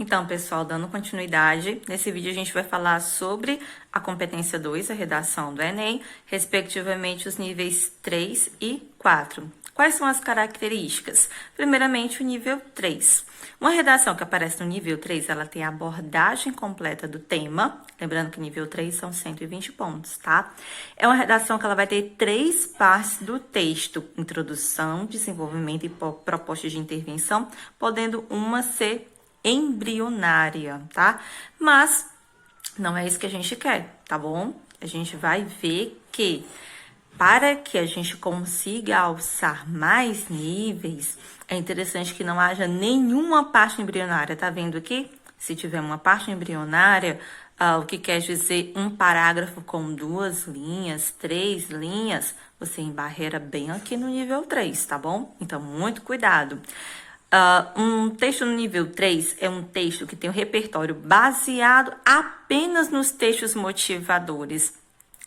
Então, pessoal, dando continuidade, nesse vídeo a gente vai falar sobre a competência 2, a redação do Enem, respectivamente os níveis 3 e 4. Quais são as características? Primeiramente, o nível 3. Uma redação que aparece no nível 3, ela tem a abordagem completa do tema, lembrando que o nível 3 são 120 pontos, tá? É uma redação que ela vai ter 3 partes do texto: introdução, desenvolvimento e propostas de intervenção, podendo uma ser embrionária, tá? Mas não é isso que a gente quer, tá bom? A gente vai ver que para que a gente consiga alçar mais níveis, é interessante que não haja nenhuma parte embrionária, tá vendo aqui? Se tiver uma parte embrionária, o que quer dizer um parágrafo com 2 linhas, 3 linhas, você embarreira bem aqui no nível 3, tá bom? Então, muito cuidado. Um texto no nível 3 é um texto que tem um repertório baseado apenas nos textos motivadores.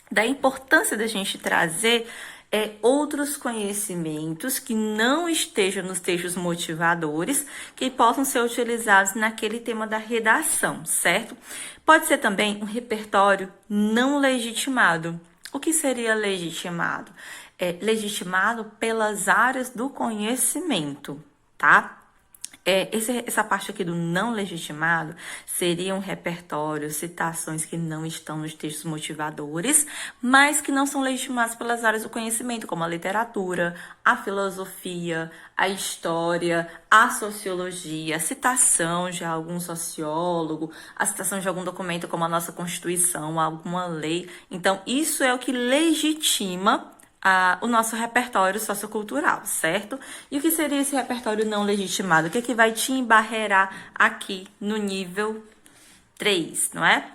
Da importância da gente trazer outros conhecimentos que não estejam nos textos motivadores, que possam ser utilizados naquele tema da redação, certo? Pode ser também um repertório não legitimado. O que seria legitimado? Legitimado pelas áreas do conhecimento, tá? Essa parte aqui do não legitimado seria um repertório, citações que não estão nos textos motivadores, mas que não são legitimadas pelas áreas do conhecimento, como a literatura, a filosofia, a história, a sociologia, a citação de algum sociólogo, a citação de algum documento como a nossa Constituição, alguma lei. Então, isso é o que legitima o nosso repertório sociocultural, certo? E o que seria esse repertório não legitimado? O que é que vai te embarrear aqui no nível 3, não é?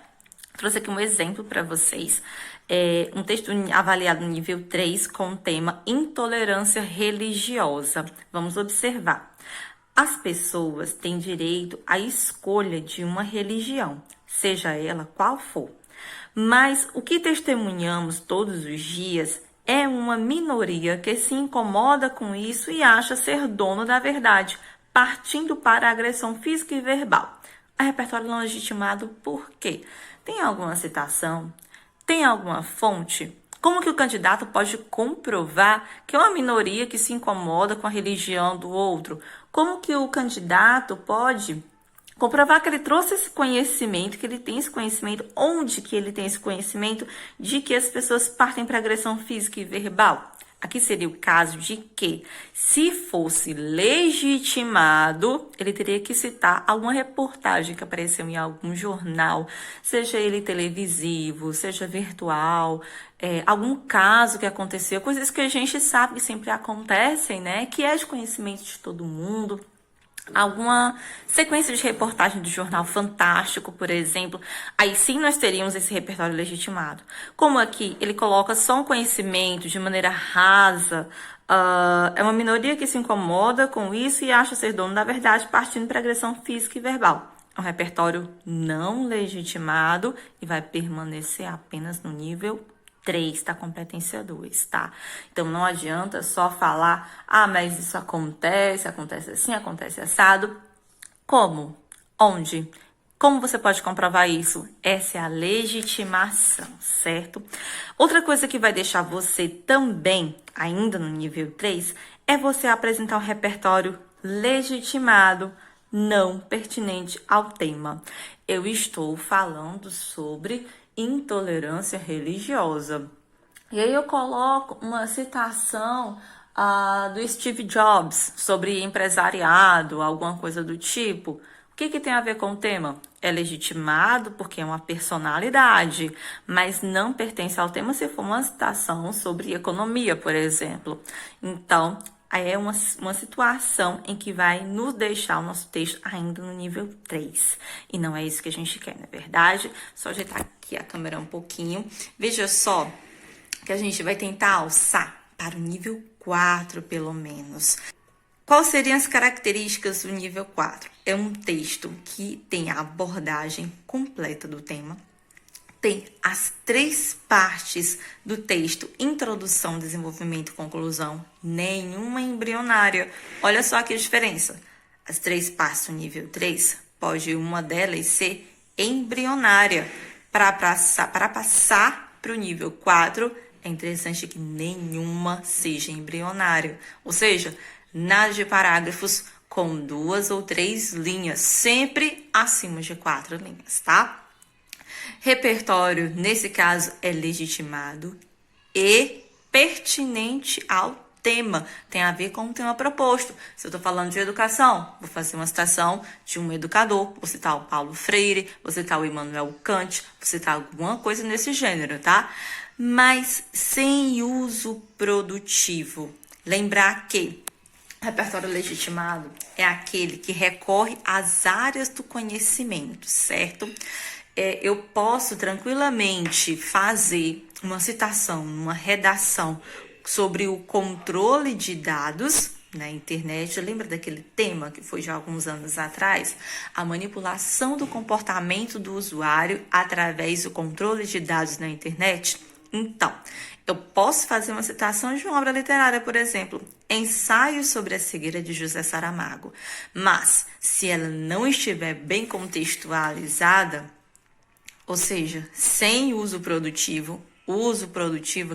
Trouxe aqui um exemplo para vocês. Um texto avaliado no nível 3 com o tema intolerância religiosa. Vamos observar. As pessoas têm direito à escolha de uma religião, seja ela qual for. Mas o que testemunhamos todos os dias é uma minoria que se incomoda com isso e acha ser dono da verdade, partindo para a agressão física e verbal. A repertório não legitimado por quê? Tem alguma citação? Tem alguma fonte? Como que o candidato pode comprovar que é uma minoria que se incomoda com a religião do outro? Como que o candidato pode comprovar que ele trouxe esse conhecimento, que ele tem esse conhecimento, onde que ele tem esse conhecimento de que as pessoas partem para agressão física e verbal? Aqui seria o caso de que, se fosse legitimado, ele teria que citar alguma reportagem que apareceu em algum jornal, seja ele televisivo, seja virtual, algum caso que aconteceu, coisas que a gente sabe que sempre acontecem, né? Que é de conhecimento de todo mundo. Alguma sequência de reportagem do Jornal Fantástico, por exemplo, aí sim nós teríamos esse repertório legitimado. Como aqui ele coloca só um conhecimento de maneira rasa, é uma minoria que se incomoda com isso e acha ser dono da verdade, partindo para agressão física e verbal. É um repertório não legitimado e vai permanecer apenas no nível 3 da competência 2, tá? Então, não adianta só falar, mas isso acontece assim, acontece assado. Como? Onde? Como você pode comprovar isso? Essa é a legitimação, certo? Outra coisa que vai deixar você também, ainda no nível 3, é você apresentar um repertório legitimado, não pertinente ao tema. Eu estou falando sobre intolerância religiosa. E aí eu coloco uma citação do Steve Jobs sobre empresariado, alguma coisa do tipo. O que tem a ver com o tema? É legitimado porque é uma personalidade, mas não pertence ao tema se for uma citação sobre economia, por exemplo. Então, é uma situação em que vai nos deixar o nosso texto ainda no nível 3. E não é isso que a gente quer, não é verdade? Só ajeitar aqui a câmera um pouquinho. Veja só que a gente vai tentar alçar para o nível 4, pelo menos. Quais seriam as características do nível 4? É um texto que tem a abordagem completa do tema, tem as 3 partes do texto: introdução, desenvolvimento e conclusão, nenhuma embrionária. Olha só aqui a diferença. As 3 partes do nível 3 pode uma delas ser embrionária. Para passar para o nível 4, é interessante que nenhuma seja embrionária. Ou seja, nada de parágrafos com 2 ou 3 linhas, sempre acima de 4 linhas, tá? Repertório, nesse caso, é legitimado e pertinente ao tema, tem a ver com o tema proposto. Se eu estou falando de educação, vou fazer uma citação de um educador, vou citar o Paulo Freire, vou citar o Immanuel Kant, vou citar alguma coisa nesse gênero, tá? Mas sem uso produtivo. Lembrar que repertório legitimado é aquele que recorre às áreas do conhecimento, certo? Eu posso tranquilamente fazer uma citação, uma redação sobre o controle de dados na internet. Lembra daquele tema que foi já alguns anos atrás? A manipulação do comportamento do usuário através do controle de dados na internet? Então, eu posso fazer uma citação de uma obra literária, por exemplo, Ensaio sobre a Cegueira de José Saramago. Mas, se ela não estiver bem contextualizada, ou seja, sem uso produtivo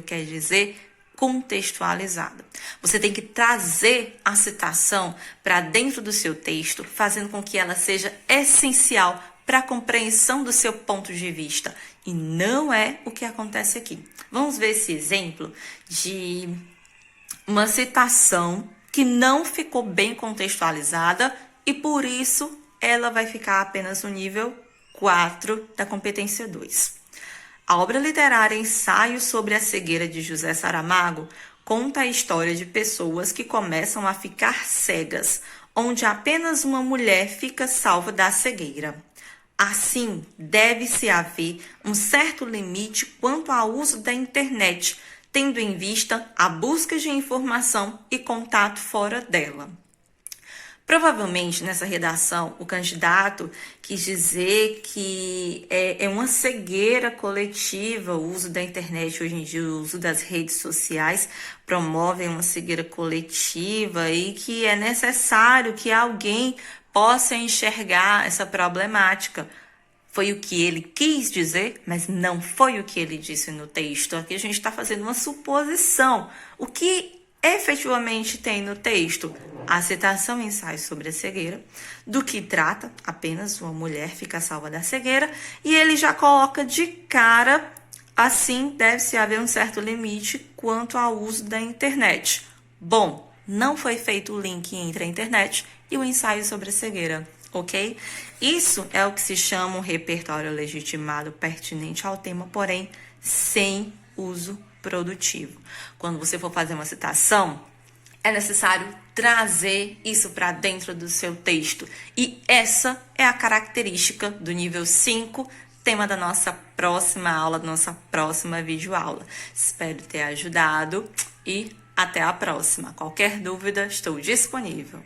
quer dizer contextualizada. Você tem que trazer a citação para dentro do seu texto, fazendo com que ela seja essencial para a compreensão do seu ponto de vista. E não é o que acontece aqui. Vamos ver esse exemplo de uma citação que não ficou bem contextualizada e, por isso, ela vai ficar apenas no nível 4 da competência 2. A obra literária Ensaio sobre a Cegueira de José Saramago conta a história de pessoas que começam a ficar cegas, onde apenas uma mulher fica salva da cegueira. Assim, deve-se haver um certo limite quanto ao uso da internet, tendo em vista a busca de informação e contato fora dela. Provavelmente, nessa redação, o candidato quis dizer que é uma cegueira coletiva o uso da internet. Hoje em dia, o uso das redes sociais promovem uma cegueira coletiva e que é necessário que alguém possa enxergar essa problemática. Foi o que ele quis dizer, mas não foi o que ele disse no texto. Aqui a gente está fazendo uma suposição. O que efetivamente tem no texto? A citação Ensaio sobre a Cegueira, do que trata apenas uma mulher fica salva da cegueira, e ele já coloca de cara, assim deve-se haver um certo limite quanto ao uso da internet. Bom, não foi feito o link entre a internet e o ensaio sobre a cegueira, ok? Isso é o que se chama um repertório legitimado pertinente ao tema, porém sem uso produtivo. Quando você for fazer uma citação, é necessário trazer isso para dentro do seu texto. E essa é a característica do nível 5, tema da nossa próxima aula, da nossa próxima videoaula. Espero ter ajudado e até a próxima. Qualquer dúvida, estou disponível.